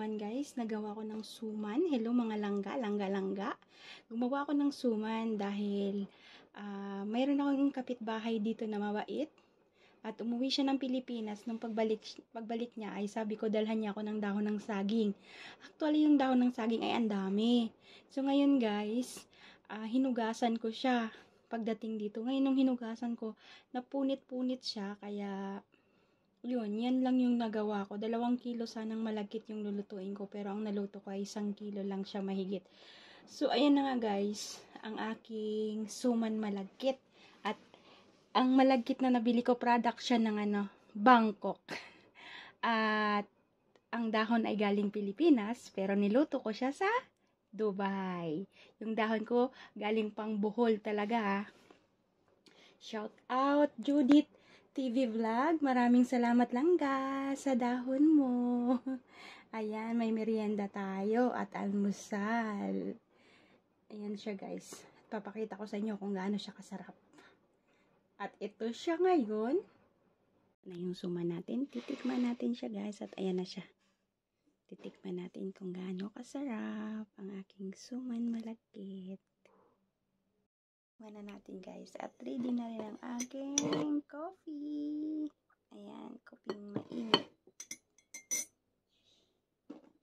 suman guys. Nagawa ko ng suman. Hello mga langga. Gumawa ko ng suman dahil mayroon akong kapitbahay dito na mabait. At umuwi siya ng Pilipinas. Nung pagbalik niya ay sabi ko dalhan niya ako ng dahon ng saging. Actually yung dahon ng saging ay ang dami. So ngayon guys, hinugasan ko siya pagdating dito. Ngayon nung hinugasan ko, napunit-punit siya kaya yun, yan lang yung nagawa ko. 2 kilo sanang malagkit yung lulutuin ko. Pero ang naluto ko ay 1 kilo lang siya mahigit. So, ayan na nga guys. Ang aking suman malagkit. At ang malagkit na nabili ko product siya ng Bangkok. At ang dahon ay galing Pilipinas. Pero niluto ko siya sa Dubai. Yung dahon ko galing pang Bohol talaga. Shout out Judith TV Vlog, maraming salamat langga sa dahon mo. Ayan, may merienda tayo at almusal. Ayan siya guys. Papakita ko sa inyo kung gaano siya kasarap. At ito siya ngayon. Na yung suman natin. Titikman natin siya guys. At ayan na siya. Titikman natin kung gaano kasarap ang aking suman malagkit. Tikman na natin guys. At ready na rin ang aking coffee. Ayan, coffee mainit.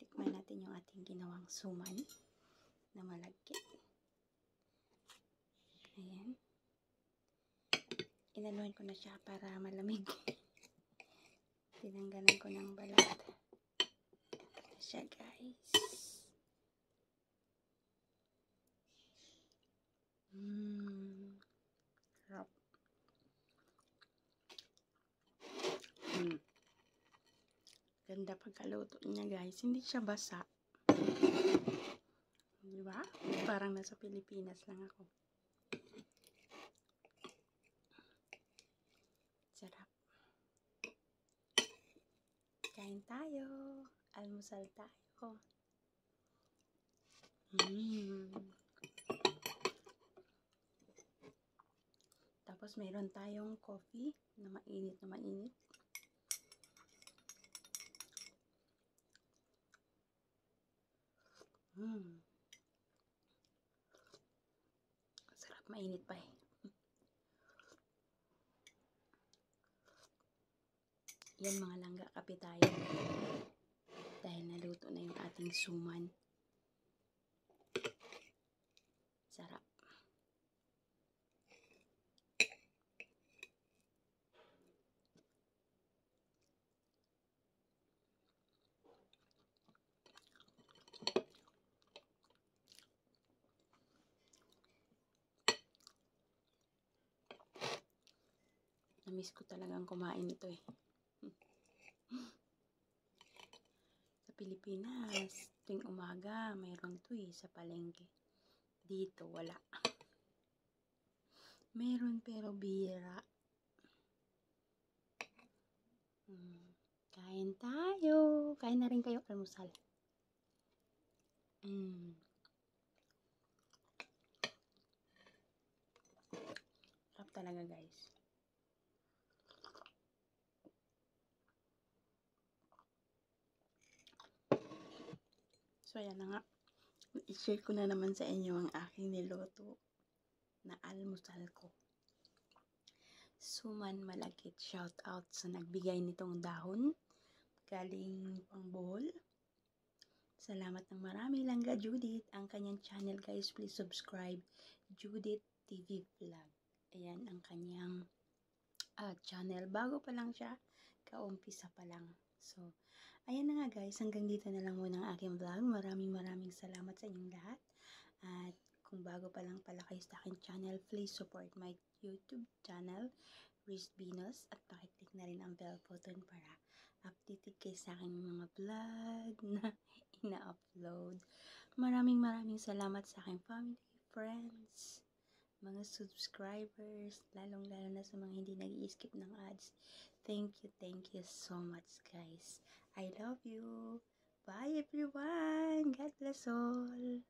Tikman natin yung ating ginawang suman na malagkit. Ayan. Inanuhan ko na siya para malamig. Tinanggalan ko ng balat. Ito siya guys. Sarap. Ganda pagkaluto niya guys. Hindi siya basa. Diba? Parang nasa Pilipinas lang ako. Sarap. Kain tayo. Almusal tayo. Tapos mayroon tayong coffee na mainit na mainit. Sarap, mainit pa eh. Yan mga langga, kape tayo. Dahil naluto na yung ating suman. Sarap. Namiss ko talagang kumain ito eh. Sa Pilipinas, tuwing umaga, mayroon to eh sa palengke. Dito, wala. Meron pero bira. Kain tayo. Kain na rin kayo almusal. Sarap talaga guys. So ayan na nga. I-share ko na naman sa inyo ang aking niluto na almusal ko. Suman malagkit. Shout out sa nagbigay nitong dahon. Galing pang Bohol. Salamat ng marami langga Judith. Ang kanyang channel guys, please subscribe. Judith TV Vlog. Ayan ang kanyang channel. Bago pa lang siya. Kaumpisa pa lang. So, ayan na nga guys. Hanggang dito na lang muna ang aking vlog. Maraming salamat sa inyong lahat. At kung bago pa lang pala kayo sa aking channel, please support my YouTube channel, Riz Venus. At pakiclick na rin ang bell button para updated kayo sa aking mga vlog na ina-upload. Maraming salamat sa aking family, friends, mga subscribers, lalong-lalo na sa mga hindi nag-i-skip ng ads. Thank you so much guys. I love you. Bye everyone. God bless all.